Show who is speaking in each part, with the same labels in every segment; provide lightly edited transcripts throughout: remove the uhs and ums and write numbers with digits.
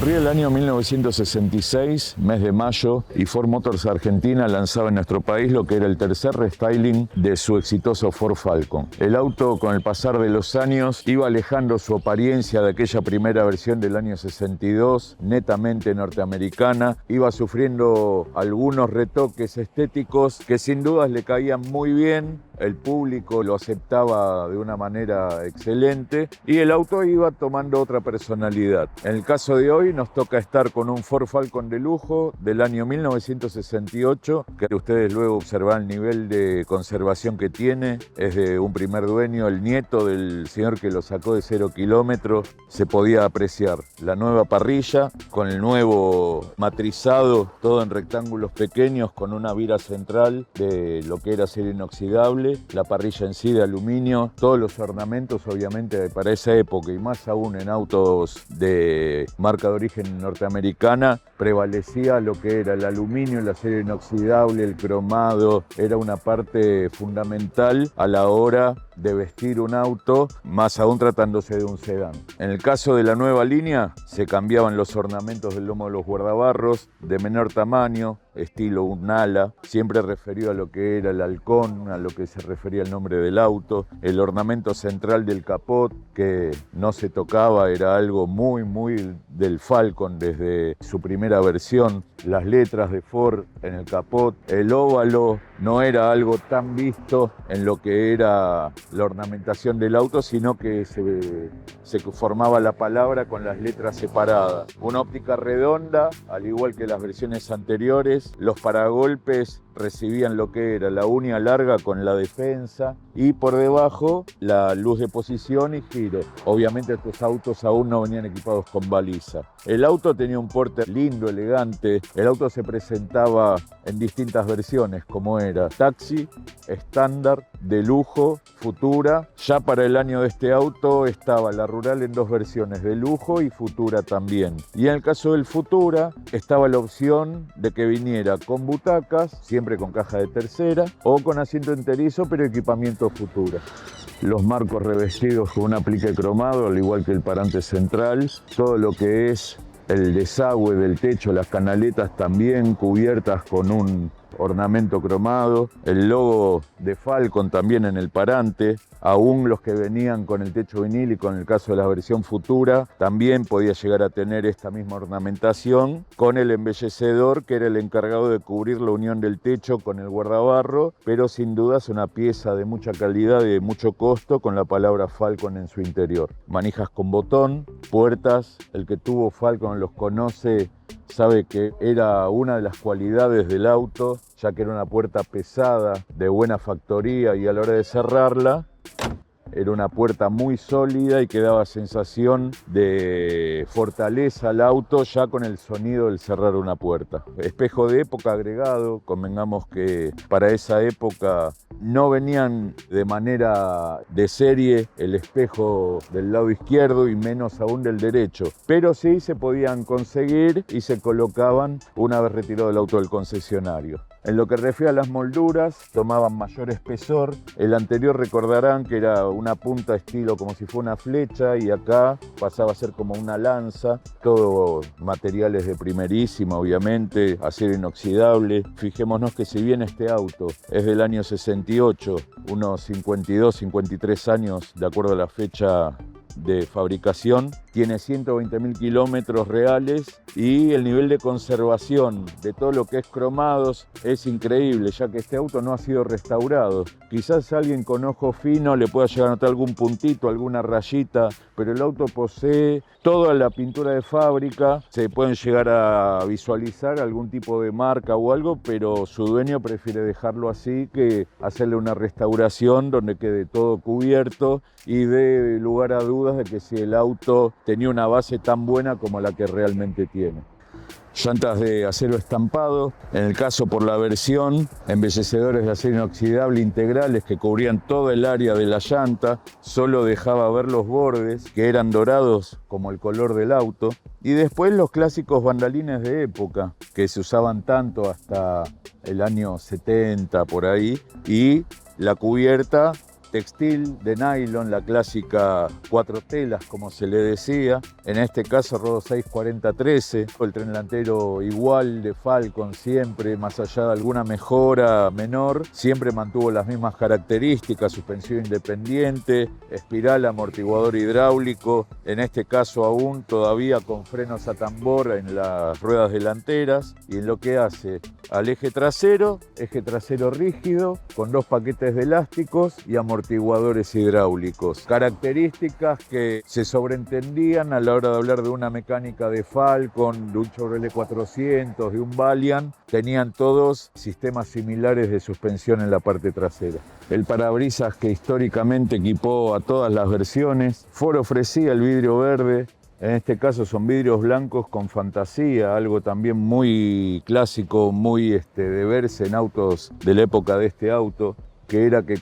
Speaker 1: Corría el año 1966, mes de mayo, y Ford Motors Argentina lanzaba en nuestro país lo que era el tercer restyling de su exitoso Ford Falcon. El auto, con el pasar de los años, iba alejando su apariencia de aquella primera versión del año 62, netamente norteamericana, iba sufriendo algunos retoques estéticos que sin dudas le caían muy bien. El público lo aceptaba de una manera excelente y el auto iba tomando otra personalidad. En el caso de hoy nos toca estar con un Ford Falcon de lujo del año 1968, que ustedes luego observarán el nivel de conservación que tiene. Es de un primer dueño, el nieto del señor que lo sacó de 0 kilómetros. Se podía apreciar la nueva parrilla con el nuevo matrizado, todo en rectángulos pequeños con una vira central de lo que era acero inoxidable. La parrilla en sí de aluminio, todos los ornamentos obviamente para esa época y más aún en autos de marca de origen norteamericana, prevalecía lo que era el aluminio, el acero inoxidable, el cromado. Era una parte fundamental a la hora de vestir un auto, más aún tratándose de un sedán. En el caso de la nueva línea, se cambiaban los ornamentos del lomo de los guardabarros de menor tamaño, estilo un ala, siempre referido a lo que era el halcón, a lo que se refería al nombre del auto. El ornamento central del capot, que no se tocaba, era algo muy del Falcon desde su primera versión. Las letras de Ford en el capot, el óvalo no era algo tan visto en lo que era la ornamentación del auto, sino que se formaba la palabra con las letras separadas. Una óptica redonda, al igual que las versiones anteriores. Los paragolpes recibían lo que era la uña larga con la defensa y por debajo la luz de posición y giro. Obviamente estos autos aún no venían equipados con baliza. El auto tenía un porte lindo, elegante. El auto se presentaba en distintas versiones, como era taxi, estándar, de lujo, futura. Ya para el año de este auto estaba la rural en dos versiones, de lujo y futura también. Y en el caso del futura estaba la opción de que viniera con butacas, siempre con caja de tercera, o con asiento enterizo pero equipamiento futura. Los marcos revestidos con un aplique cromado, al igual que el parante central. Todo lo que es el desagüe del techo, las canaletas también cubiertas con un ornamento cromado, el logo de Falcon también en el parante, aún los que venían con el techo vinil y con el caso de la versión futura también podía llegar a tener esta misma ornamentación con el embellecedor que era el encargado de cubrir la unión del techo con el guardabarro, pero sin duda es una pieza de mucha calidad y de mucho costo con la palabra Falcon en su interior. Manijas con botón, puertas, el que tuvo Falcon los conoce, sabe que era una de las cualidades del auto, ya que era una puerta pesada, de buena factoría y a la hora de cerrarla, era una puerta muy sólida y que daba sensación de fortaleza al auto ya con el sonido del cerrar una puerta. Espejo de época agregado, convengamos que para esa época no venían de manera de serie el espejo del lado izquierdo y menos aún del derecho, pero sí se podían conseguir y se colocaban una vez retirado el auto del concesionario. En lo que refiere a las molduras, tomaban mayor espesor. El anterior recordarán que era una punta estilo como si fuera una flecha y acá pasaba a ser como una lanza. Todo materiales de primerísima, obviamente, acero inoxidable. Fijémonos que si bien este auto es del año 68, unos 52, 53 años de acuerdo a la fecha de fabricación, tiene 120.000 kilómetros reales y el nivel de conservación de todo lo que es cromados es increíble, ya que este auto no ha sido restaurado. Quizás alguien con ojo fino le pueda llegar a notar algún puntito, alguna rayita, pero el auto posee toda la pintura de fábrica. Se pueden llegar a visualizar algún tipo de marca o algo, pero su dueño prefiere dejarlo así que hacerle una restauración donde quede todo cubierto y dé lugar a dudas de que si el auto tenía una base tan buena como la que realmente tiene. Llantas de acero estampado, en el caso por la versión, embellecedores de acero inoxidable integrales que cubrían toda el área de la llanta, solo dejaba ver los bordes que eran dorados como el color del auto, y después los clásicos bandalines de época que se usaban tanto hasta el año 70 por ahí, y la cubierta textil, de nylon, la clásica 4 telas, como se le decía. En este caso, Rodo 640-13, el tren delantero igual de Falcon siempre, más allá de alguna mejora menor, siempre mantuvo las mismas características, suspensión independiente, espiral, amortiguador hidráulico, en este caso aún todavía con frenos a tambor en las ruedas delanteras, y en lo que hace al eje trasero rígido, con 2 paquetes de elásticos y amortiguadores hidráulicos. Características que se sobreentendían a la hora de hablar de una mecánica de Falcon, de un Chevrolet 400, de un Valiant, tenían todos sistemas similares de suspensión en la parte trasera. El parabrisas que históricamente equipó a todas las versiones. Ford ofrecía el vidrio verde. En este caso son vidrios blancos con fantasía, algo también muy clásico, muy de verse en autos de la época de este auto, que era que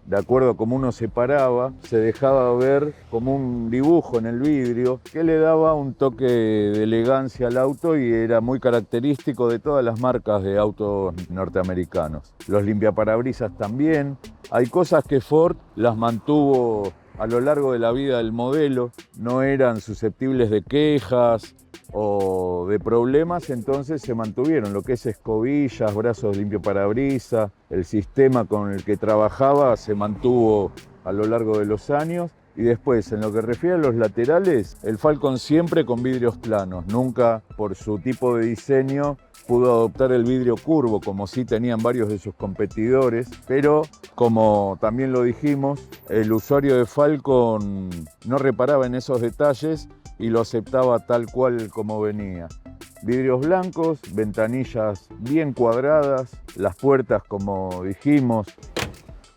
Speaker 1: de acuerdo a cómo uno se paraba, se dejaba ver como un dibujo en el vidrio que le daba un toque de elegancia al auto y era muy característico de todas las marcas de autos norteamericanos. Los limpiaparabrisas también. Hay cosas que Ford las mantuvo a lo largo de la vida del modelo, no eran susceptibles de quejas o de problemas, entonces se mantuvieron lo que es escobillas, brazos limpiaparabrisas, el sistema con el que trabajaba se mantuvo a lo largo de los años. Y después, en lo que refiere a los laterales, el Falcon siempre con vidrios planos, nunca por su tipo de diseño pudo adoptar el vidrio curvo, como sí tenían varios de sus competidores, pero como también lo dijimos, el usuario de Falcon no reparaba en esos detalles y lo aceptaba tal cual como venía. Vidrios blancos, ventanillas bien cuadradas, las puertas, como dijimos,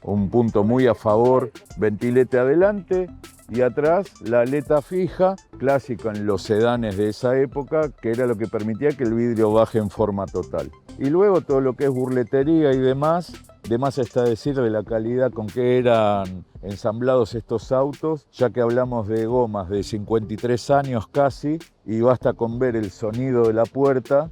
Speaker 1: un punto muy a favor, ventilete adelante y atrás la aleta fija, clásica en los sedanes de esa época, que era lo que permitía que el vidrio baje en forma total. Y luego todo lo que es burletería y demás, de más está decir de la calidad con que eran ensamblados estos autos, ya que hablamos de gomas de 53 años casi, y basta con ver el sonido de la puerta,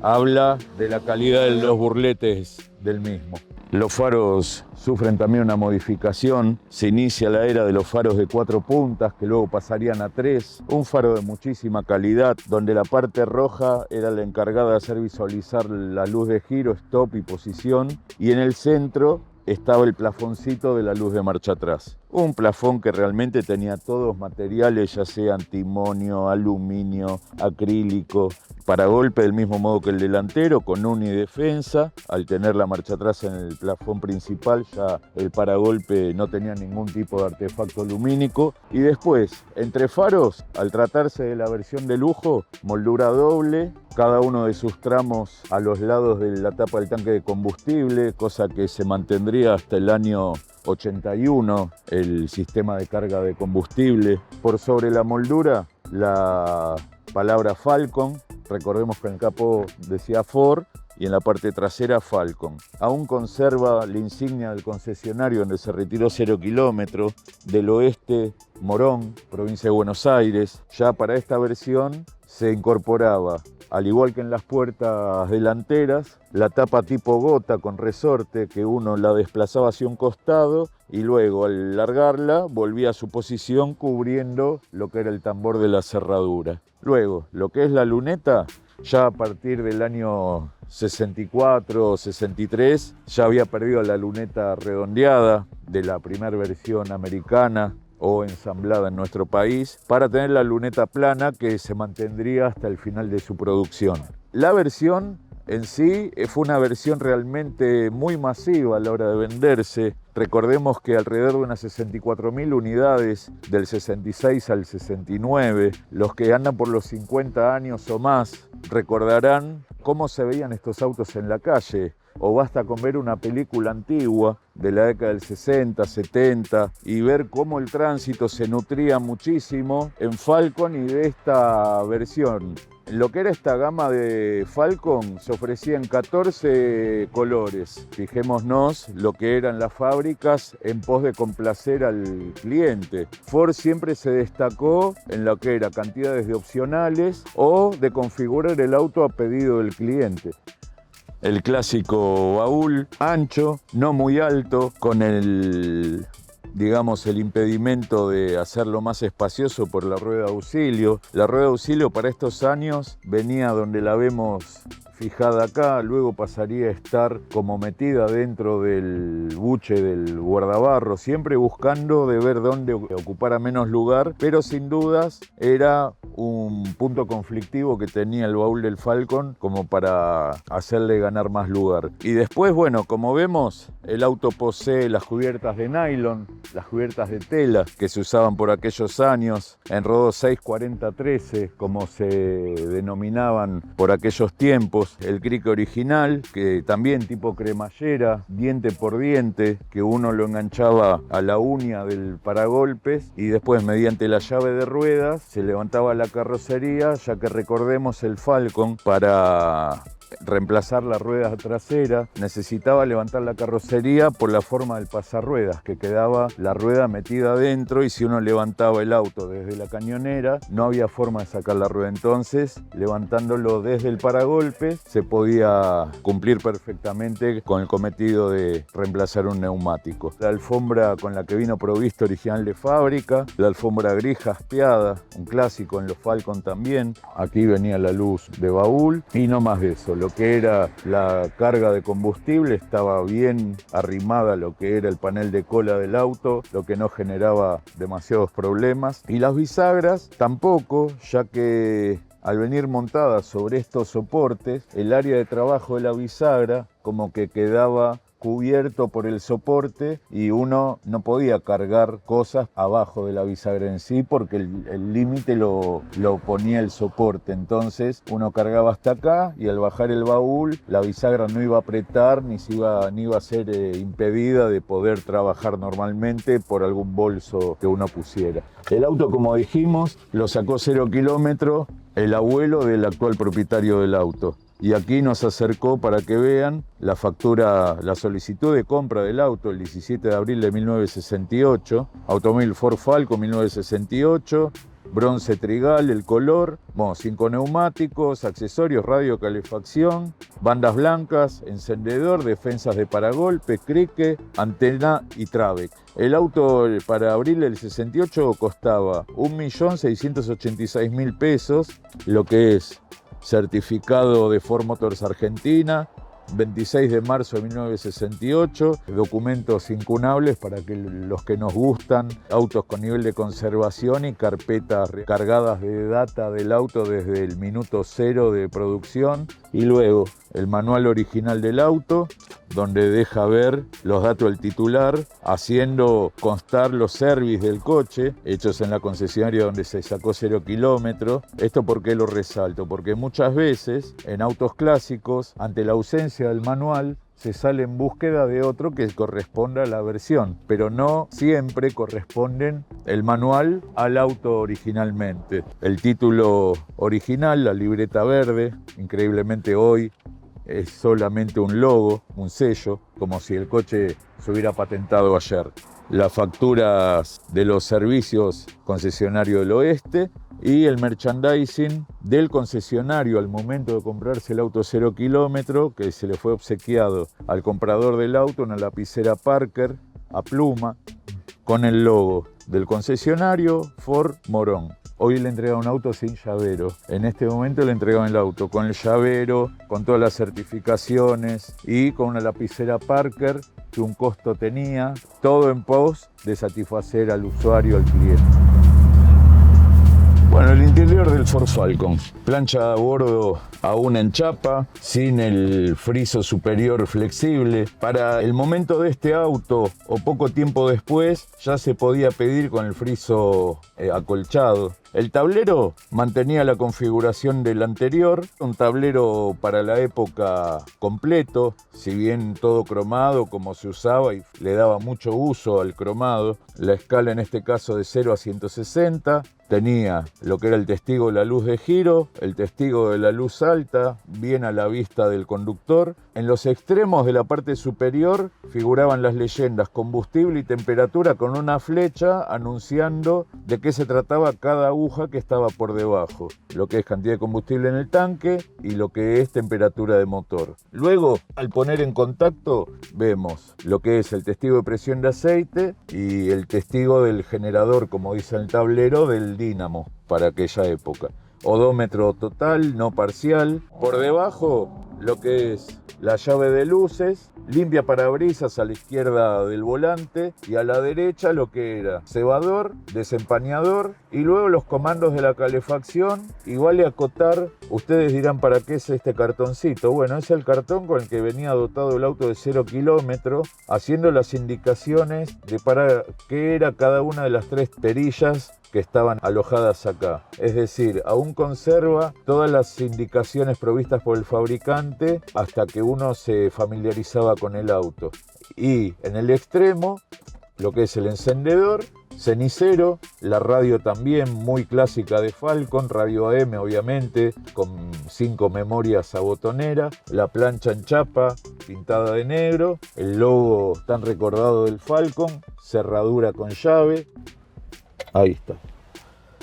Speaker 1: habla de la calidad de los burletes del mismo. Los faros sufren también una modificación, se inicia la era de los faros de 4 puntas que luego pasarían a 3, un faro de muchísima calidad donde la parte roja era la encargada de hacer visualizar la luz de giro, stop y posición, y en el centro estaba el plafoncito de la luz de marcha atrás. Un plafón que realmente tenía todos materiales, ya sean timonio, aluminio, acrílico, paragolpe del mismo modo que el delantero, con unidefensa. Al tener la marcha atrás en el plafón principal, ya el paragolpe no tenía ningún tipo de artefacto lumínico. Y después, entre faros, al tratarse de la versión de lujo, moldura doble, cada uno de sus tramos a los lados de la tapa del tanque de combustible, cosa que se mantendría hasta el año 81, el sistema de carga de combustible. Por sobre la moldura, la palabra Falcon, recordemos que en el capó decía Ford, y en la parte trasera Falcon. Aún conserva la insignia del concesionario donde se retiró 0 kilómetros, del oeste Morón, provincia de Buenos Aires. Ya para esta versión se incorporaba, al igual que en las puertas delanteras, la tapa tipo gota con resorte que uno la desplazaba hacia un costado y luego al largarla volvía a su posición cubriendo lo que era el tambor de la cerradura. Luego, lo que es la luneta, ya a partir del año 64 o 63 ya había perdido la luneta redondeada de la primera versión americana o ensamblada en nuestro país, para tener la luneta plana que se mantendría hasta el final de su producción. La versión en sí fue una versión realmente muy masiva a la hora de venderse. Recordemos que alrededor de unas 64.000 unidades del 66 al 69, los que andan por los 50 años o más recordarán cómo se veían estos autos en la calle. O basta con ver una película antigua de la década del 60, 70 y ver cómo el tránsito se nutría muchísimo en Falcon y de esta versión. Lo que era esta gama de Falcon se ofrecía en 14 colores. Fijémonos lo que eran las fábricas en pos de complacer al cliente. Ford siempre se destacó en lo que era cantidades de opcionales o de configurar el auto a pedido del cliente. el clásico baúl ancho, no muy alto, con el impedimento de hacerlo más espacioso por la rueda de auxilio. La rueda de auxilio para estos años venía donde la vemos fijada acá, luego pasaría a estar como metida dentro del buche del guardabarro, siempre buscando de ver dónde ocupara menos lugar, pero sin dudas era un punto conflictivo que tenía el baúl del Falcon como para hacerle ganar más lugar. Y después, bueno, como vemos, el auto posee las cubiertas de nylon, las cubiertas de tela que se usaban por aquellos años, enrodo 640-13, como se denominaban por aquellos tiempos, el crick original, que también tipo cremallera, diente por diente, que uno lo enganchaba a la uña del paragolpes y después mediante la llave de ruedas se levantaba la carrocería, ya que recordemos el Falcon para reemplazar la rueda trasera necesitaba levantar la carrocería por la forma del pasarruedas, que quedaba la rueda metida adentro y si uno levantaba el auto desde la cañonera no había forma de sacar la rueda, entonces levantándolo desde el paragolpe se podía cumplir perfectamente con el cometido de reemplazar un neumático. La alfombra con la que vino provisto original de fábrica, la alfombra gris jaspeada, un clásico en los Falcon también, aquí venía la luz de baúl y no más de eso. Lo que era la carga de combustible estaba bien arrimada a lo que era el panel de cola del auto, lo que no generaba demasiados problemas. Y las bisagras tampoco, ya que al venir montadas sobre estos soportes, el área de trabajo de la bisagra como que quedaba cubierto por el soporte y uno no podía cargar cosas abajo de la bisagra en sí porque el límite lo ponía el soporte, entonces uno cargaba hasta acá y al bajar el baúl la bisagra no iba a apretar ni iba a ser impedida de poder trabajar normalmente por algún bolso que uno pusiera. El auto, como dijimos, lo sacó 0 kilómetros el abuelo del actual propietario del auto. Y aquí nos acercó para que vean la factura, la solicitud de compra del auto el 17 de abril de 1968, automóvil Ford Falcon 1968, bronce trigal, el color, 5 neumáticos, accesorios, radio, calefacción, bandas blancas, encendedor, defensas de paragolpe, crique, antena y trabe. El auto para abril del 68 costaba 1.686.000 pesos, lo que es certificado de Ford Motors Argentina, 26 de marzo de 1968, documentos incunables para que los que nos gustan, autos con nivel de conservación y carpetas cargadas de data del auto desde el minuto 0 de producción, y luego el manual original del auto, donde deja ver los datos del titular, haciendo constar los servicios del coche, hechos en la concesionaria donde se sacó 0 kilómetros. ¿Esto por qué lo resalto? Porque muchas veces en autos clásicos, ante la ausencia del manual, se sale en búsqueda de otro que corresponda a la versión, pero no siempre corresponden el manual al auto originalmente. El título original, la libreta verde, increíblemente hoy es solamente un logo, un sello, como si el coche se hubiera patentado ayer. Las facturas de los servicios concesionario del oeste y el merchandising del concesionario al momento de comprarse el auto 0 kilómetro, que se le fue obsequiado al comprador del auto una lapicera Parker a pluma con el logo del concesionario Ford Morón. Hoy le entregan un auto sin llavero. En este momento le entregan el auto con el llavero, con todas las certificaciones y con una lapicera Parker que un costo tenía, todo en pos de satisfacer al usuario, al cliente. Bueno, el interior del Ford Falcon, plancha a bordo aún en chapa, sin el friso superior flexible. Para el momento de este auto o poco tiempo después ya se podía pedir con el friso acolchado. El tablero mantenía la configuración del anterior, un tablero para la época completo, si bien todo cromado como se usaba y le daba mucho uso al cromado. La escala en este caso de 0 a 160, tenía lo que era el testigo de la luz de giro, el testigo de la luz alta, bien a la vista del conductor, En los extremos de la parte superior figuraban las leyendas combustible y temperatura con una flecha anunciando de qué se trataba cada aguja que estaba por debajo, lo que es cantidad de combustible en el tanque y lo que es temperatura de motor. Luego, al poner en contacto, vemos lo que es el testigo de presión de aceite y el testigo del generador, como dice el tablero, del dínamo para aquella época. Odómetro total, no parcial. Por debajo, lo que es la llave de luces, limpia parabrisas a la izquierda del volante y a la derecha lo que era cebador, desempañador y luego los comandos de la calefacción. Y vale acotar, ustedes dirán ¿para qué es este cartoncito? Bueno, es el cartón con el que venía dotado el auto de 0 kilómetros, haciendo las indicaciones de para qué era cada una de las 3 perillas que estaban alojadas acá. Es decir, aún conserva todas las indicaciones provistas por el fabricante hasta que uno se familiarizaba con el auto. Y en el extremo, lo que es el encendedor, cenicero, la radio también muy clásica de Falcon, radio AM obviamente, con 5 memorias a botonera, la plancha en chapa pintada de negro, el logo tan recordado del Falcon, cerradura con llave. Ahí está.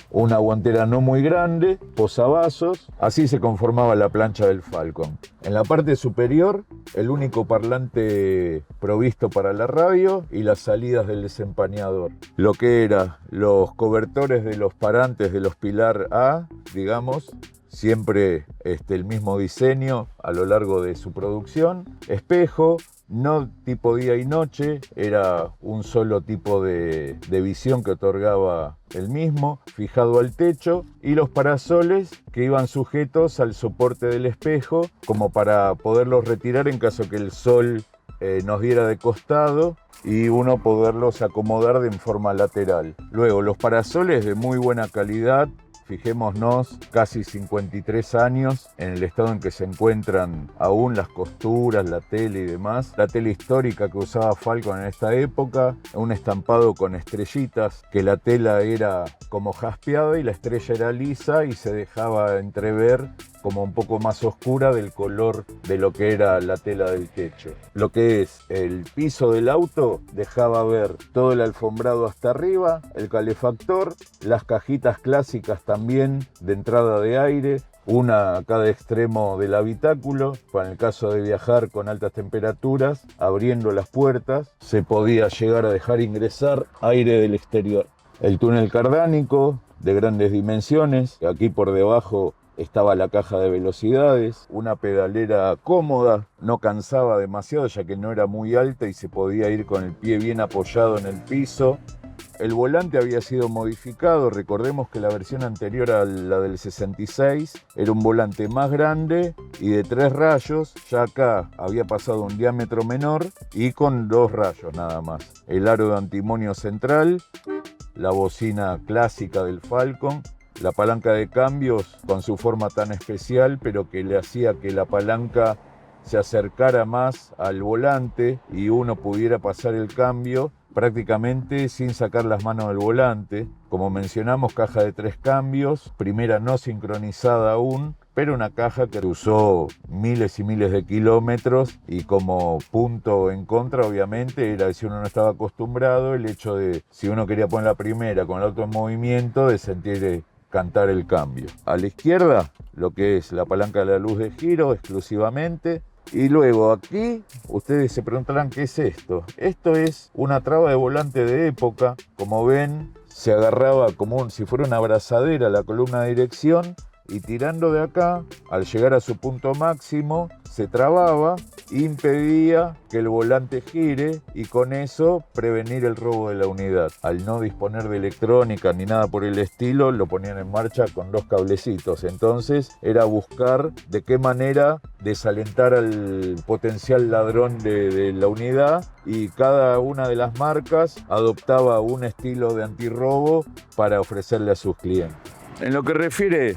Speaker 1: Una guantera no muy grande, posavasos, así se conformaba la plancha del Falcon. En la parte superior, el único parlante provisto para la radio y las salidas del desempañador. Lo que eran los cobertores de los parantes de los pilar A, digamos, siempre el mismo diseño a lo largo de su producción. Espejo, no tipo día y noche, era un solo tipo de visión que otorgaba el mismo, fijado al techo, y los parasoles que iban sujetos al soporte del espejo como para poderlos retirar en caso que el sol nos diera de costado y uno poderlos acomodar en forma lateral. Luego los parasoles de muy buena calidad. Fijémonos, casi 53 años en el estado en que se encuentran aún las costuras, la tela y demás. La tela histórica que usaba Falcon en esta época, un estampado con estrellitas, que la tela era como jaspeada y la estrella era lisa y se dejaba entrever como un poco más oscura del color de lo que era la tela del techo. Lo que es el piso del auto dejaba ver todo el alfombrado hasta arriba, el calefactor, las cajitas clásicas también de entrada de aire, una a cada extremo del habitáculo, para el caso de viajar con altas temperaturas, abriendo las puertas, se podía llegar a dejar ingresar aire del exterior. El túnel cardánico de grandes dimensiones, aquí por debajo estaba la caja de velocidades, una pedalera cómoda, no cansaba demasiado ya que no era muy alta y se podía ir con el pie bien apoyado en el piso. El volante había sido modificado, recordemos que la versión anterior a la del 66 era un volante más grande y de 3 rayos, ya acá había pasado un diámetro menor y con 2 rayos nada más. El aro de antimonio central, la bocina clásica del Falcon, la palanca de cambios con su forma tan especial, pero que le hacía que la palanca se acercara más al volante y uno pudiera pasar el cambio prácticamente sin sacar las manos del volante. Como mencionamos, caja de 3 cambios, primera no sincronizada aún, pero una caja que usó miles y miles de kilómetros y como punto en contra obviamente era, si uno no estaba acostumbrado, el hecho de, si uno quería poner la primera con el auto en movimiento, de sentir cantar el cambio. A la izquierda, lo que es la palanca de la luz de giro exclusivamente. Y luego aquí, ustedes se preguntarán ¿qué es esto? Esto es una traba de volante de época. Como ven, se agarraba como si fuera una abrazadera a la columna de dirección y tirando de acá, al llegar a su punto máximo, se trababa, impedía que el volante gire y con eso prevenir el robo de la unidad. Al no disponer de electrónica ni nada por el estilo, lo ponían en marcha con 2 cablecitos. Entonces era buscar de qué manera desalentar al potencial ladrón de la unidad, y cada una de las marcas adoptaba un estilo de antirrobo para ofrecerle a sus clientes. En lo que refiere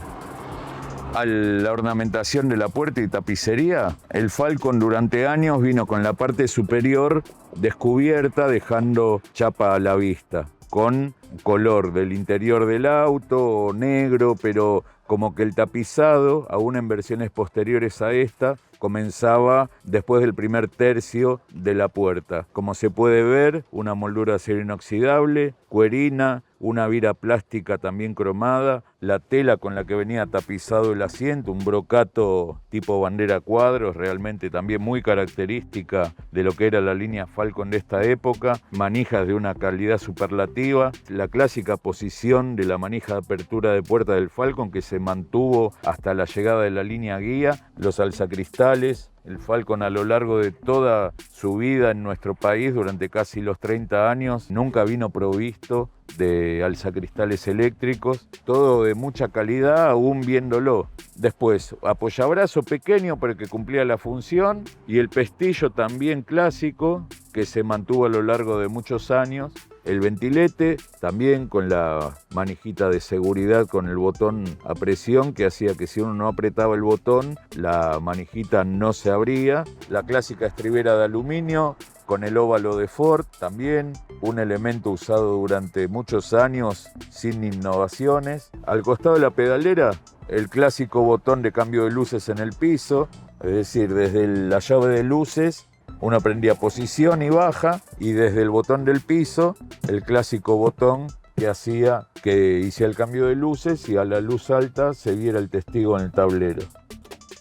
Speaker 1: a la ornamentación de la puerta y tapicería, el Falcon durante años vino con la parte superior descubierta, dejando chapa a la vista, con color del interior del auto, negro, pero como que el tapizado, aún en versiones posteriores a esta, comenzaba después del primer tercio de la puerta. Como se puede ver, una moldura de acero inoxidable, cuerina, una vira plástica también cromada, la tela con la que venía tapizado el asiento, un brocato tipo bandera cuadros, realmente también muy característica de lo que era la línea Falcon de esta época, manijas de una calidad superlativa, la clásica posición de la manija de apertura de puerta del Falcon que se mantuvo hasta la llegada de la línea guía, los alzacristales. El Falcon a lo largo de toda su vida en nuestro país, durante casi los 30 años, nunca vino provisto de alzacristales eléctricos, todo de mucha calidad, aún viéndolo. Después, apoyabrazo pequeño pero que cumplía la función, y el pestillo también clásico, que se mantuvo a lo largo de muchos años. El ventilete también con la manijita de seguridad con el botón a presión que hacía que si uno no apretaba el botón la manijita no se abría. La clásica estribera de aluminio con el óvalo de Ford también, un elemento usado durante muchos años sin innovaciones. Al costado de la pedalera el clásico botón de cambio de luces en el piso, es decir, desde la llave de luces uno prendía posición y baja, y desde el botón del piso, el clásico botón que hacía que hiciera el cambio de luces y a la luz alta se viera el testigo en el tablero.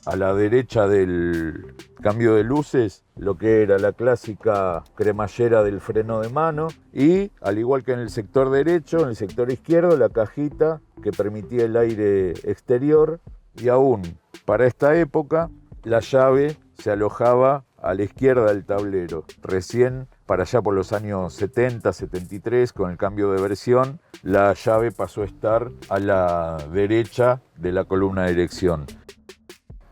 Speaker 1: A la derecha del cambio de luces, lo que era la clásica cremallera del freno de mano, y al igual que en el sector derecho, en el sector izquierdo, la cajita que permitía el aire exterior, y aún para esta época la llave se alojaba a la izquierda del tablero. Recién, para allá por los años 70, 73, con el cambio de versión, la llave pasó a estar a la derecha de la columna de dirección.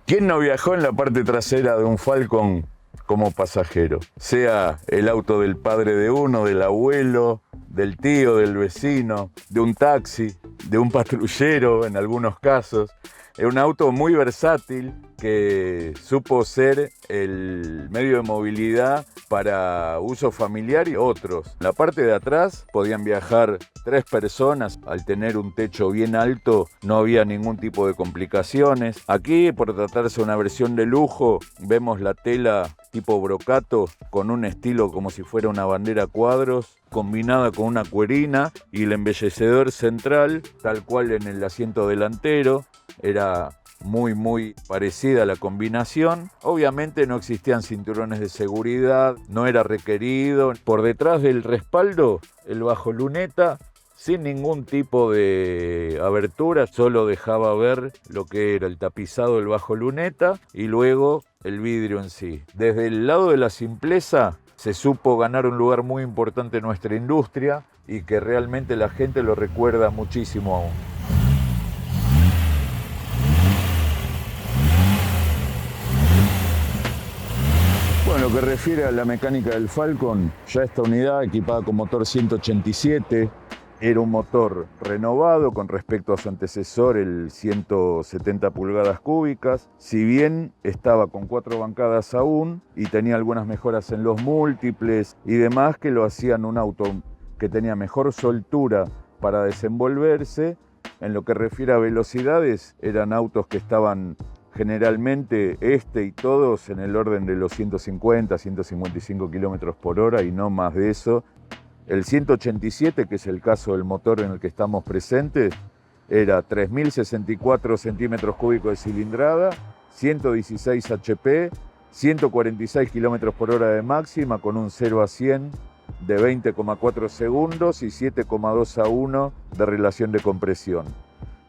Speaker 1: ¿Quién no viajó en la parte trasera de un Falcon como pasajero? Sea el auto del padre de uno, del abuelo, del tío, del vecino, de un taxi, de un patrullero en algunos casos. Es un auto muy versátil que supo ser el medio de movilidad para uso familiar y otros. En la parte de atrás podían viajar 3 personas. Al tener un techo bien alto no había ningún tipo de complicaciones. Aquí, por tratarse de una versión de lujo, vemos la tela tipo brocato con un estilo como si fuera una bandera cuadros, combinada con una cuerina, y el embellecedor central, tal cual en el asiento delantero. Era muy parecida a la combinación. Obviamente no existían cinturones de seguridad, no era requerido. Por detrás del respaldo, el bajo luneta, sin ningún tipo de abertura, solo dejaba ver lo que era el tapizado del bajo luneta y luego el vidrio en sí. Desde el lado de la simpleza se supo ganar un lugar muy importante en nuestra industria y que realmente la gente lo recuerda muchísimo aún. Bueno, lo que refiere a la mecánica del Falcon, ya esta unidad equipada con motor 187, era un motor renovado con respecto a su antecesor, el 170 pulgadas cúbicas. Si bien estaba con 4 bancadas aún y tenía algunas mejoras en los múltiples y demás que lo hacían un auto que tenía mejor soltura para desenvolverse, en lo que refiere a velocidades, eran autos que estaban generalmente y todos en el orden de los 150, 155 kilómetros por hora y no más de eso. El 187, que es el caso del motor en el que estamos presentes, era 3.064 centímetros cúbicos de cilindrada, 116 HP, 146 kilómetros por hora de máxima, con un 0 a 100 de 20,4 segundos y 7,2 a 1 de relación de compresión.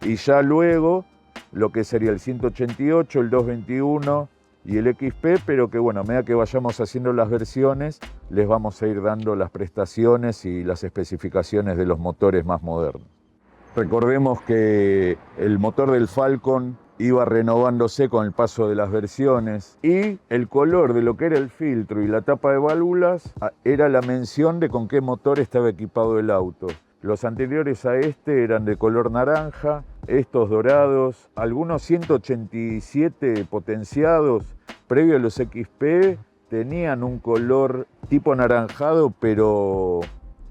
Speaker 1: Y ya luego lo que sería el 188, el 221 y el XP, pero que bueno, a medida que vayamos haciendo las versiones, les vamos a ir dando las prestaciones y las especificaciones de los motores más modernos. Recordemos que el motor del Falcon iba renovándose con el paso de las versiones y el color de lo que era el filtro y la tapa de válvulas era la mención de con qué motor estaba equipado el auto. Los anteriores a este eran de color naranja, estos dorados, algunos 187 potenciados, previo a los XP, tenían un color tipo anaranjado pero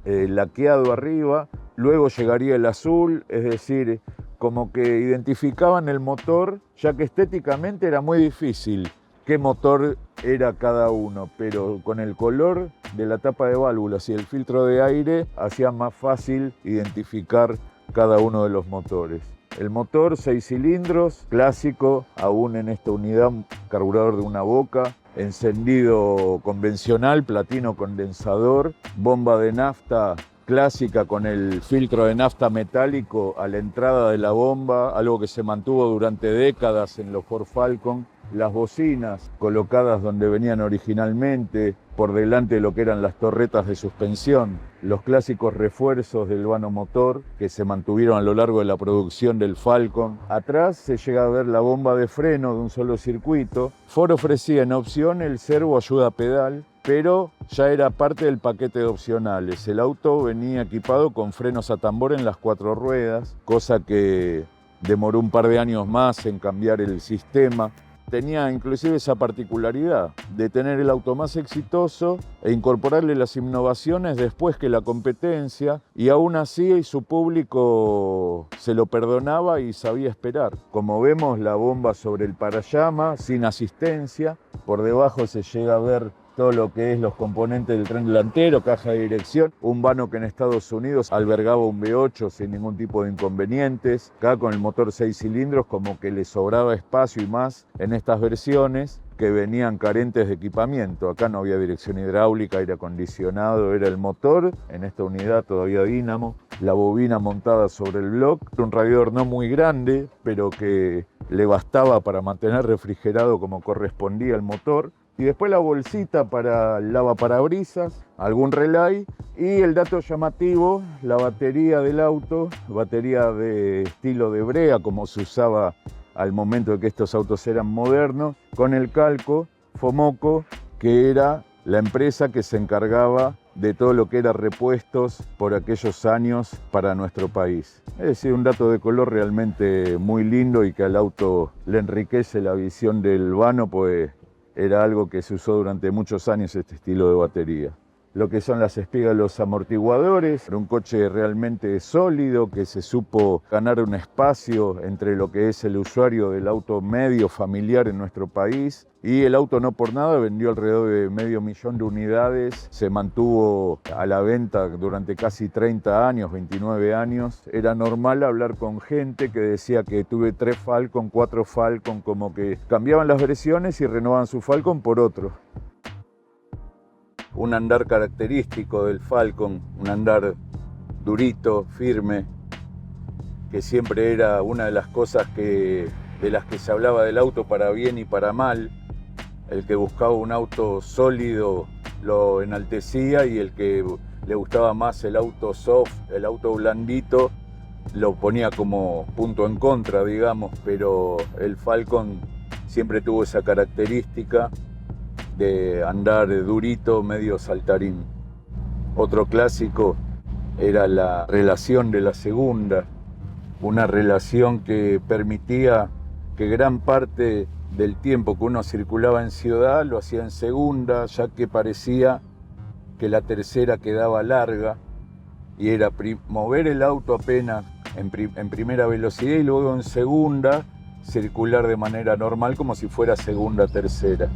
Speaker 1: laqueado arriba. Luego llegaría el azul, es decir, como que identificaban el motor, ya que estéticamente era muy difícil qué motor era cada uno, pero con el color de la tapa de válvulas y el filtro de aire hacía más fácil identificar cada uno de los motores. El motor 6 cilindros, clásico, aún en esta unidad, carburador de una boca, encendido convencional, platino condensador, bomba de nafta clásica con el filtro de nafta metálico a la entrada de la bomba, algo que se mantuvo durante décadas en los Ford Falcon. Las bocinas colocadas donde venían originalmente, por delante de lo que eran las torretas de suspensión, los clásicos refuerzos del vano motor que se mantuvieron a lo largo de la producción del Falcon. Atrás se llega a ver la bomba de freno de un solo circuito. Ford ofrecía en opción el servo ayuda pedal, pero ya era parte del paquete de opcionales. El auto venía equipado con frenos a tambor en las 4 ruedas, cosa que demoró un par de años más en cambiar el sistema. Tenía inclusive esa particularidad de tener el auto más exitoso e incorporarle las innovaciones después que la competencia, y aún así su público se lo perdonaba y sabía esperar. Como vemos, la bomba sobre el parallamas, sin asistencia, por debajo se llega a ver todo lo que es los componentes del tren delantero, caja de dirección, un vano que en Estados Unidos albergaba un V8 sin ningún tipo de inconvenientes. Acá con el motor 6 cilindros como que le sobraba espacio y más en estas versiones que venían carentes de equipamiento. Acá no había dirección hidráulica, aire acondicionado, era el motor, en esta unidad todavía dínamo, la bobina montada sobre el block, un radiador no muy grande, pero que le bastaba para mantener refrigerado como correspondía el motor. Y después la bolsita para el lavaparabrisas, algún relay y el dato llamativo, la batería del auto, batería de estilo de brea como se usaba al momento de que estos autos eran modernos, con el calco Fomoco, que era la empresa que se encargaba de todo lo que era repuestos por aquellos años para nuestro país. Es decir, un dato de color realmente muy lindo y que al auto le enriquece la visión del vano, pues era algo que se usó durante muchos años, este estilo de batería. Lo que son las espigas de los amortiguadores, un coche realmente sólido que se supo ganar un espacio entre lo que es el usuario del auto medio familiar en nuestro país, y el auto no por nada vendió alrededor de 500.000 de unidades, se mantuvo a la venta durante casi 30 años, 29 años. Era normal hablar con gente que decía que tuve 3 Falcon, 4 Falcon, como que cambiaban las versiones y renovaban su Falcon por otro. Un andar característico del Falcon, un andar durito, firme, que siempre era una de las cosas de las que se hablaba del auto para bien y para mal. El que buscaba un auto sólido lo enaltecía, y el que le gustaba más el auto soft, el auto blandito, lo ponía como punto en contra, digamos. Pero el Falcon siempre tuvo esa característica de andar durito, medio saltarín. Otro clásico era la relación de la segunda, una relación que permitía que gran parte del tiempo que uno circulaba en ciudad lo hacía en segunda, ya que parecía que la tercera quedaba larga y era mover el auto apenas en primera velocidad y luego en segunda circular de manera normal como si fuera segunda, tercera.